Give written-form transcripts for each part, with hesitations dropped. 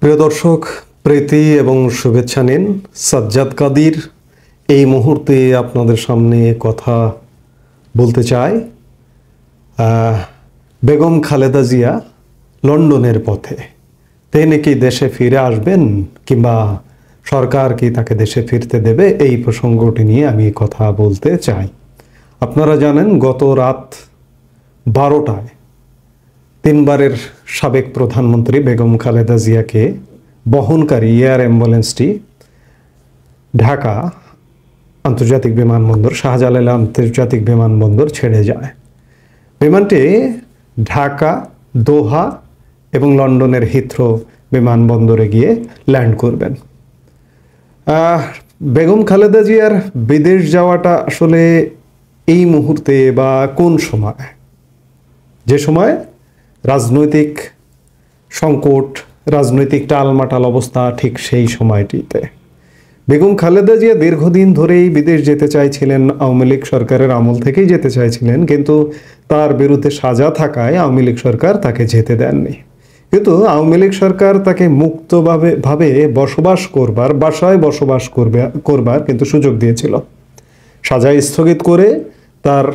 প্রিয় দর্শক, প্রীতি এবং শুভেচ্ছা নিন। সাজ্জাদ কাদির এই মুহূর্তে আপনাদের সামনে কথা বলতে চাই। বেগম খালেদা জিয়া লন্ডনের পথে, তিনি কি দেশে ফিরে আসবেন কিংবা সরকার কি তাকে দেশে ফিরতে দেবে, এই প্রসঙ্গটি নিয়ে আমি কথা বলতে চাই। আপনারা জানেন গত রাত 12টায় তিনবারের সাবেক প্রধানমন্ত্রী বেগম খালেদা জিয়াকে বহনকারী এয়ার অ্যাম্বুলেন্সটি ঢাকা আন্তর্জাতিক বিমানবন্দর, শাহজালাল আন্তর্জাতিক বিমানবন্দর ছেড়ে যায়। বিমানটি ঢাকা, দোহা এবং লন্ডনের হিথ্রো বিমানবন্দরে গিয়ে ল্যান্ড করবেন। বেগম খালেদা জিয়ার বিদেশ যাওয়াটা আসলে এই মুহূর্তে বা কোন সময়, যে সময় রাজনৈতিক সংকট, রাজনৈতিক টালমাটাল অবস্থা, ঠিক সেই সময়টিতে বেগম খালেদা জিয়া দীর্ঘদিন ধরেই বিদেশ যেতে চাইছিলেন। আওয়ামী লীগ সরকারের আমল থেকেই যেতে চাইছিলেন, কিন্তু তার বিরুদ্ধে সাজা থাকায় আওয়ামী লীগ সরকার তাকে যেতে দেননি। কিন্তু আওয়ামী লীগ সরকার তাকে মুক্তভাবে বসবাস করবার, বাসায় বসবাস করবার কিন্তু সুযোগ দিয়েছিল। সাজা স্থগিত করে তার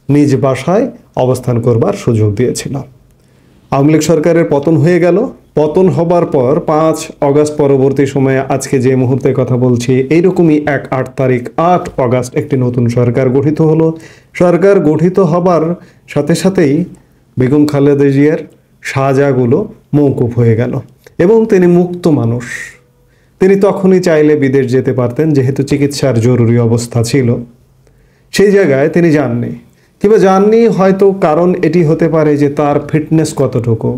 নিজ বাসায় অবস্থান করবার সুযোগ দিয়েছিল। আওয়ামী লীগ সরকারের পতন হয়ে গেল। পতন হবার পর 5 অগাস্ট পরবর্তী সময়ে, আজকে যে মুহূর্তে কথা বলছি, এইরকমই 8 অগাস্ট একটি নতুন সরকার গঠিত হলো। সরকার গঠিত হবার সাথে সাথেই বেগম খালেদা জিয়ার সাজাগুলো মওকুফ হয়ে গেল এবং তিনি মুক্ত মানুষ। তিনি তখনই চাইলে বিদেশ যেতে পারতেন, যেহেতু চিকিৎসার জরুরি অবস্থা ছিল। সেই জায়গায় তিনি যাননি, কিংবা যাননি হয়তো কারণ এটি হতে পারে যে তার ফিটনেস কতটুকু।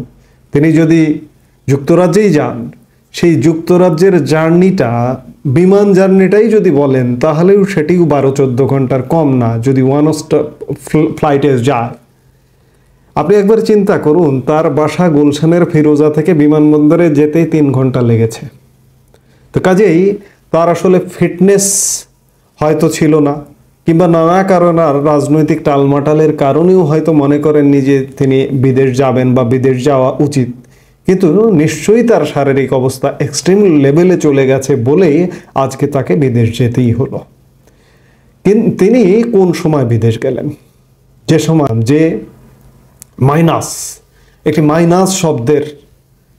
তিনি যদি যুক্তরাজ্যেই যান, সেই যুক্তরাজ্যের জার্নিটা, বিমান জার্নিটাই যদি বলেন, তাহলেও সেটিও 12-14 ঘন্টার কম না, যদি ওয়ান স্টপ ফ্লাইটে যায়। আপনি একবার চিন্তা করুন, তার বাসা গুলশানের ফিরোজা থেকে বিমানবন্দরে যেতেই 3 ঘন্টা লেগেছে। তো কাজেই তার আসলে ফিটনেস হয়তো ছিল না, কিংবা নানা কারণ, আর রাজনৈতিক টালমাটালের কারণেও হয়তো মনে করেননি যে তিনি বিদেশ যাবেন বা বিদেশ যাওয়া উচিত। কিন্তু নিশ্চয়ই তার শারীরিক অবস্থা এক্সট্রিম লেভেলে চলে গেছে বলেই আজকে তাকে বিদেশ যেতেই হলো। তিনি কোন সময় বিদেশ গেলেন? যে সময় যে একটি মাইনাস শব্দের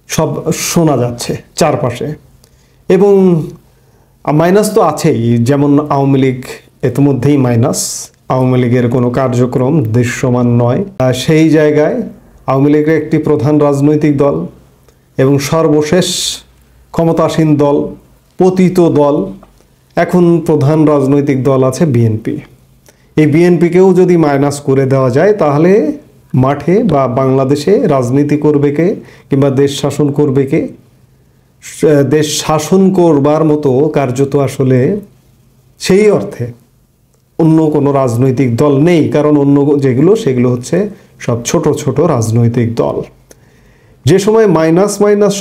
সব শোনা যাচ্ছে চারপাশে, এবং মাইনাস তো আছেই। যেমন আওয়ামী লীগ ইতিমধ্যেই মাইনাস, আওয়ামী লীগের কোনো কার্যক্রম দৃশ্যমান নয়। সেই জায়গায় আওয়ামী লীগের একটি প্রধান রাজনৈতিক দল এবং সর্বশেষ ক্ষমতাসীন দল, পতিত দল, এখন প্রধান রাজনৈতিক দল আছে বিএনপি। এই বিএনপিকেও যদি মাইনাস করে দেওয়া যায়, তাহলে মাঠে বা বাংলাদেশে রাজনীতি করবে কে, কিংবা দেশ শাসন করবে কে? দেশ শাসন করবার মতো কার্যত আসলে সেই অর্থে অন্য কোনো রাজনৈতিক দল নেই। কারণ অন্য যেগুলো, সেগুলো হচ্ছে সব ছোট ছোট রাজনৈতিক দল। যে সময় মাইনাস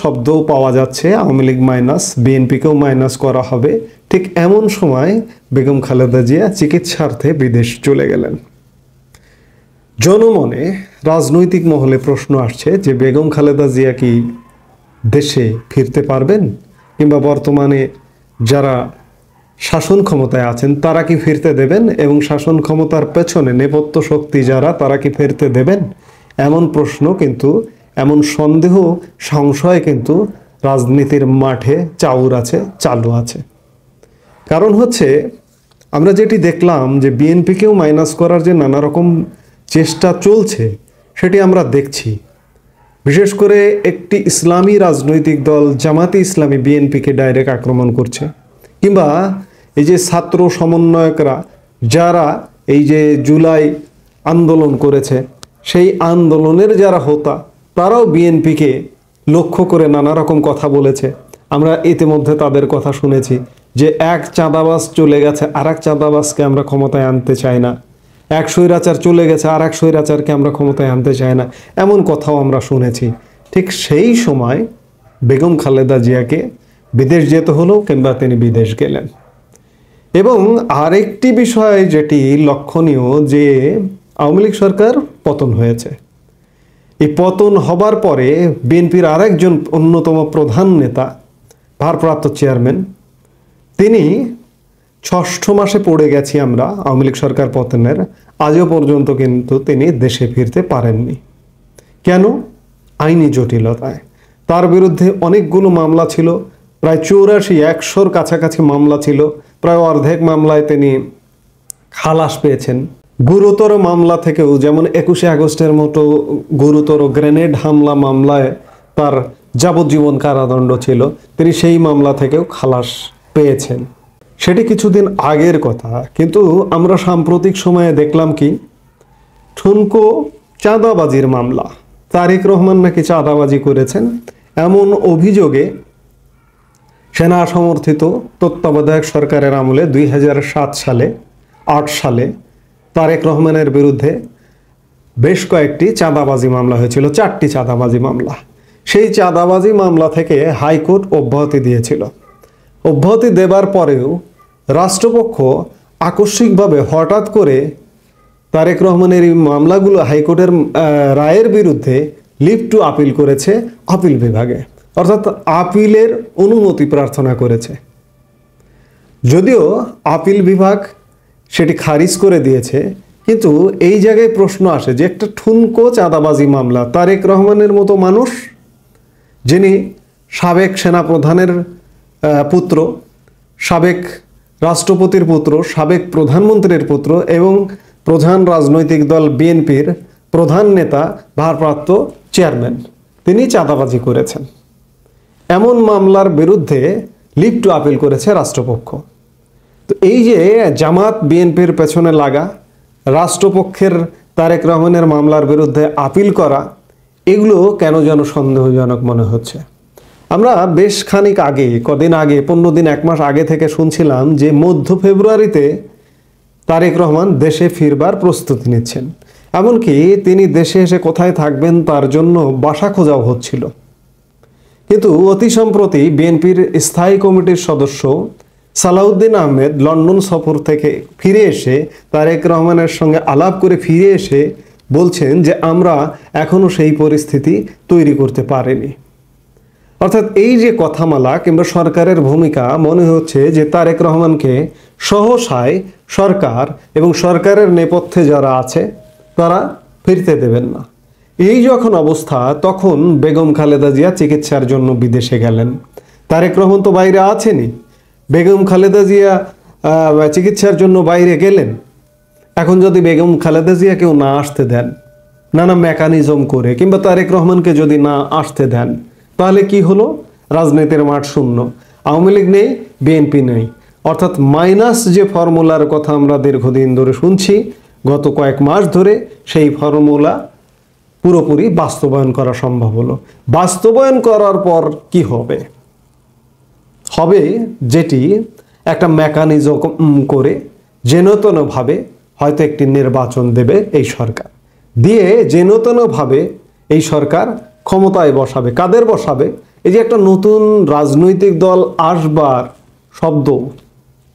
শব্দও পাওয়া যাচ্ছে, আওয়ামী লীগ মাইনাস, বিএনপিকেও মাইনাস করা হবে, ঠিক এমন সময় বেগম খালেদা জিয়া চিকিৎসার্থে বিদেশ চলে গেলেন। জনমনে, রাজনৈতিক মহলে প্রশ্ন আসছে যে বেগম খালেদা জিয়া কি দেশে ফিরতে পারবেন, কিংবা বর্তমানে যারা শাসন ক্ষমতায় আছেন তারা কি ফিরতে দেবেন, এবং শাসন ক্ষমতার পেছনে নেপথ্য শক্তি যারা, তারা কি ফিরতে দেবেন? এমন প্রশ্ন কিন্তু, এমন সন্দেহ, সংশয় কিন্তু রাজনীতির মাঠে চালু আছে। কারণ হচ্ছে, আমরা যেটি দেখলাম যে বিএনপিকেও মাইনাস করার যে নানা রকম চেষ্টা চলছে, সেটি আমরা দেখছি। বিশেষ করে একটি ইসলামী রাজনৈতিক দল জামাতে ইসলামী বিএনপিকে ডাইরেক্ট আক্রমণ করছে, কিংবা এই যে ছাত্র সমন্বয়করা যারা এই যে জুলাই আন্দোলন করেছে, সেই আন্দোলনের যারা হোতা, তারাও বিএনপিকে লক্ষ্য করে নানা রকম কথা বলেছে। আমরা ইতিমধ্যে তাদের কথা শুনেছি যে এক চাঁদাবাজ চলে গেছে, আর এক চাঁদাবাজকে আমরা ক্ষমতায় আনতে চাই না। এক স্বৈরাচার চলে গেছে, আর এক স্বৈরাচারকে আমরা ক্ষমতায় আনতে চাই না, এমন কথাও আমরা শুনেছি। ঠিক সেই সময় বেগম খালেদা জিয়াকে বিদেশ যেতে হলো, কিংবা তিনি বিদেশ গেলেন। এবং আরেকটি বিষয় যেটি লক্ষণীয়, যে আওয়ামী লীগ সরকার পতন হয়েছে। এই পতন হবার পরে বিএনপির আরেকজন অন্যতম প্রধান নেতা, ভারপ্রাপ্ত চেয়ারম্যান, তিনি ৬ষ্ঠ মাসে পড়ে গেছি আমরা আওয়ামী লীগ সরকার পতনের, আজও পর্যন্ত কিন্তু তিনি দেশে ফিরতে পারেননি। কেন? আইনি জটিলতায়। তার বিরুদ্ধে অনেকগুলো মামলা ছিল, প্রায় ৮৪-১০০ কাছাকাছি মামলা ছিল, প্রায় অর্ধেক মামলায় তিনি খালাস পেয়েছেন। গুরুতর মামলা থেকেও, যেমন ২১শে আগস্টের মতো গুরুতর গ্রেনেড হামলা মামলায় তার যাবজ্জীবন কারাদণ্ড ছিল, তিনি সেই মামলা থেকেও খালাস পেয়েছেন। সেটি কিছুদিন আগের কথা। কিন্তু আমরা সাম্প্রতিক সময়ে দেখলাম কি, ঠুনকো চাঁদাবাজির মামলা, তারেক রহমান নাকি চাঁদাবাজি করেছেন এমন অভিযোগে সেনা সমর্থিত তত্ত্বাবধায়ক সরকারের আমলে ২০০৭ সালে ৮ সালে তারেক রহমানের বিরুদ্ধে বেশ কয়েকটি চাঁদাবাজি মামলা হয়েছিল, 4টি চাঁদাবাজি মামলা। সেই চাঁদাবাজি মামলা থেকে হাইকোর্ট অব্যাহতি দিয়েছিল। অব্যাহতি দেবার পরেও রাষ্ট্রপক্ষ আকস্মিকভাবে হঠাৎ করে তারেক রহমানের এই মামলাগুলো হাইকোর্টের রায়ের বিরুদ্ধে লিভ টু আপিল করেছে আপিল বিভাগে, অর্থাৎ আপিলের অনুমতি প্রার্থনা করেছে। যদিও আপিল বিভাগ সেটি খারিজ করে দিয়েছে, কিন্তু এই জায়গায় প্রশ্ন আসে যে একটা ঠুনকো চাঁদাবাজি মামলা, তারেক রহমানের মতো মানুষ, যিনি সাবেক সেনাপ্রধানের পুত্র, সাবেক রাষ্ট্রপতির পুত্র, সাবেক প্রধানমন্ত্রীর পুত্র এবং প্রধান রাজনৈতিক দল বিএনপির প্রধান নেতা, ভারপ্রাপ্ত চেয়ারম্যান, তিনি চাঁদাবাজি করেছেন, এমন মামলার বিরুদ্ধে লিভ টু আপিল করেছে রাষ্ট্রপক্ষ। তো এই যে জামাত বিএনপির পেছনে লাগা, রাষ্ট্রপক্ষের তারেক রহমানের মামলার বিরুদ্ধে আপিল করা, এগুলো কেন যেন সন্দেহজনক মনে হচ্ছে। আমরা বেশ খানিক আগে, কদিন আগে, 15 দিন 1 মাস আগে থেকে শুনছিলাম যে মধ্য ফেব্রুয়ারিতে তারেক রহমান দেশে ফিরবার প্রস্তুতি নিচ্ছেন। এমনকি তিনি দেশে এসে কোথায় থাকবেন তার জন্য বাসা খোঁজাও হচ্ছিল। কিন্তু অতি সম্প্রতি বিএনপির স্থায়ী কমিটির সদস্য সালাউদ্দিন আহমেদ লন্ডন সফর থেকে ফিরে এসে তারেক রহমানের সঙ্গে আলাপ করে ফিরে এসে বলছেন যে আমরা এখনো সেই পরিস্থিতি তৈরি করতে পারিনি। অর্থাৎ এই যে কথামালা কিংবা সরকারের ভূমিকা, মনে হচ্ছে যে তারেক রহমানকে সহসায় সরকার এবং সরকারের নেপথ্যে যারা আছে তারা ফিরতে দেবেন না। এই যখন অবস্থা, তখন বেগম খালেদা জিয়া চিকিৎসার জন্য বিদেশে গেলেন। তারেক রহমান তো বাইরে আছেনই, বেগম খালেদা জিয়া চিকিৎসার জন্য বাইরে গেলেন। এখন যদি বেগম খালেদা জিয়া কেউ না আসতে দেন, নানা মেকানিজম করে, কিংবা তারেক রহমানকে যদি না আসতে দেন, তাহলে কি হলো? রাজনীতির মাঠ শূন্য, আওয়ামী লীগ নেই, বিএনপি নেই। অর্থাৎ মাইনাস যে ফর্মুলার কথা আমরা দীর্ঘদিন ধরে শুনছি, গত কয়েক মাস ধরে, সেই ফর্মুলা পুরোপুরি বাস্তবায়ন করা সম্ভব হলো। বাস্তবায়ন করার পর কি হবে? হবে যেটি একটা মেকানিজম করে যেনতেনভাবে হয়তো একটি নির্বাচন দেবে এই সরকার, দিয়ে যেনতেনভাবে এই সরকার ক্ষমতায় বসাবে। কাদের বসাবে? এই যে একটা নতুন রাজনৈতিক দল আসবার শব্দ,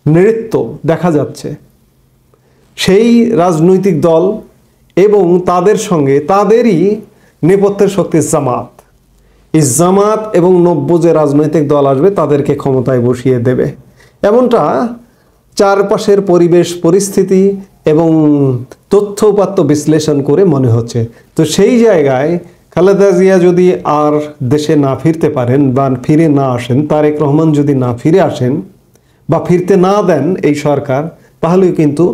নৃত্য দেখা যাচ্ছে, সেই রাজনৈতিক দল এবং তাদের সঙ্গে তাদেরই নেপথ্যের শক্তি জামাত। এই জামাত এবং 90 যে রাজনৈতিক দল আসবে তাদেরকে ক্ষমতায় বসিয়ে দেবে, এমনটা চারপাশের পরিবেশ পরিস্থিতি এবং তথ্য উপাত্ত বিশ্লেষণ করে মনে হচ্ছে। তো সেই জায়গায় খালেদা জিয়া যদি আর দেশে না ফিরতে পারেন বা ফিরে না আসেন, তারেক রহমান যদি না ফিরে আসেন বা ফিরতে না দেন এই সরকার, তাহলে কিন্তু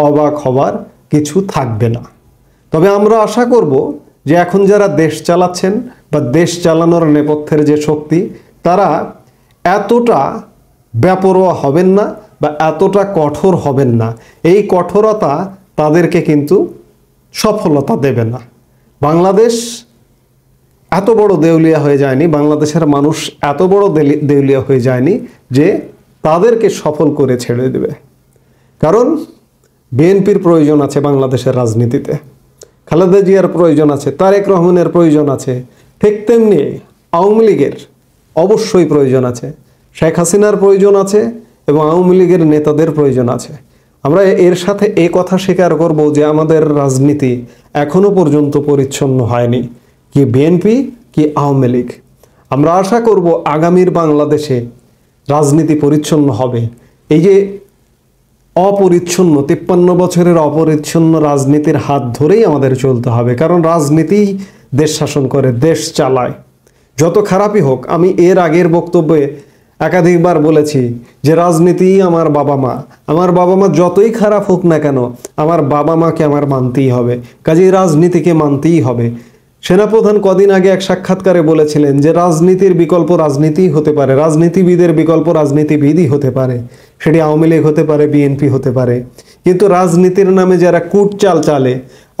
অবাক হবার কিছু থাকবে না। তবে আমরা আশা করব যে এখন যারা দেশ চালাচ্ছেন বা দেশ চালানোর নেপথ্যের যে শক্তি, তারা এতটা বেপরোয়া হবেন না বা এতটা কঠোর হবেন না। এই কঠোরতা তাদেরকে কিন্তু সফলতা দেবে না। বাংলাদেশ এত বড় দেউলিয়া হয়ে যায়নি, বাংলাদেশের মানুষ এত বড় দেউলিয়া হয়ে যায়নি যে তাদেরকে সফল করে ছেড়ে দেবে। কারণ বিএনপির প্রয়োজন আছে বাংলাদেশের রাজনীতিতে, খালেদা জিয়ার প্রয়োজন আছে, তারেক রহমানের প্রয়োজন আছে, ঠিক তেমনি আওয়ামী লীগের অবশ্যই প্রয়োজন আছে, শেখ হাসিনার প্রয়োজন আছে এবং আওয়ামী লীগের নেতাদের প্রয়োজন আছে। আমরা এর সাথে এই কথা স্বীকার করব যে আমাদের রাজনীতি এখনো পর্যন্ত পরিচ্ছন্ন হয়নি। কি বিএনপি কি আওয়ামী লীগ। আমরা আশা করব আগামীর বাংলাদেশে রাজনীতি পরিচ্ছন্ন হবে। এই যে অপরিচ্ছন্ন 53 বছরের অপরিচ্ছন্ন রাজনীতির হাত ধরেই আমাদের চলতে হবে, কারণ রাজনীতি দেশ শাসন করে, দেশ চালায়। যত খারাপই হোক, আমি এর আগের বক্তব্যে একাধিকবার বলেছি যে রাজনীতি আমার বাবা মা যতই খারাপ হোক না কেন, আমার বাবা মাকে আমার মানতেই হবে, কাজেই রাজনীতিকে মানতেই হবে। সেনাপ্রধান কদিন আগে এক সাক্ষাৎকারে বলেছিলেন যে রাজনীতির বিকল্প রাজনীতিই হতে পারে, রাজনীতিবিদের বিকল্প রাজনীতিবিদই হতে পারে, সেটি আওয়ামী লীগ হতে পারে, বিএনপি হতে পারে। কিন্তু রাজনীতির নামে যারা কূটচাল চালে,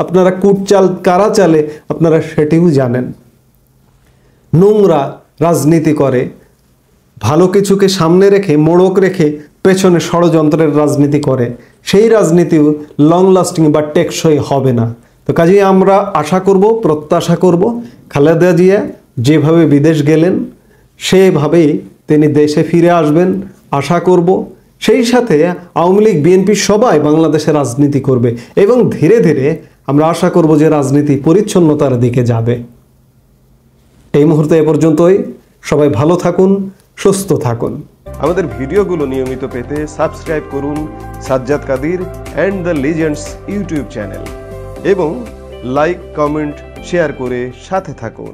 আপনারা কূটচাল কারা চালে আপনারা সেটিও জানেন। নোংরা রাজনীতি করে, ভালো কিছুকে সামনে রেখে মোড়ক রেখে পেছনে ষড়যন্ত্রের রাজনীতি করে, সেই রাজনীতিও লং লাস্টিং বা টেকসই হবে না। তো কাজেই আমরা আশা করব, প্রত্যাশা করব খালেদা জিয়া যেভাবে বিদেশ গেলেন সেভাবেই তিনি দেশে ফিরে আসবেন আশা করব। সেই সাথে আওয়ামী লীগ বিএনপি সবাই বাংলাদেশে রাজনীতি করবে এবং ধীরে ধীরে আমরা আশা করব যে রাজনীতি পরিচ্ছন্নতার দিকে যাবে। এই মুহূর্তে এ পর্যন্তই। সবাই ভালো থাকুন, সুস্থ থাকুন। আমাদের ভিডিওগুলো নিয়মিত পেতে সাবস্ক্রাইব করুন Sajjad Kadir and the legends YouTube channel এবং লাইক, কমেন্ট, শেয়ার করে সাথে থাকুন।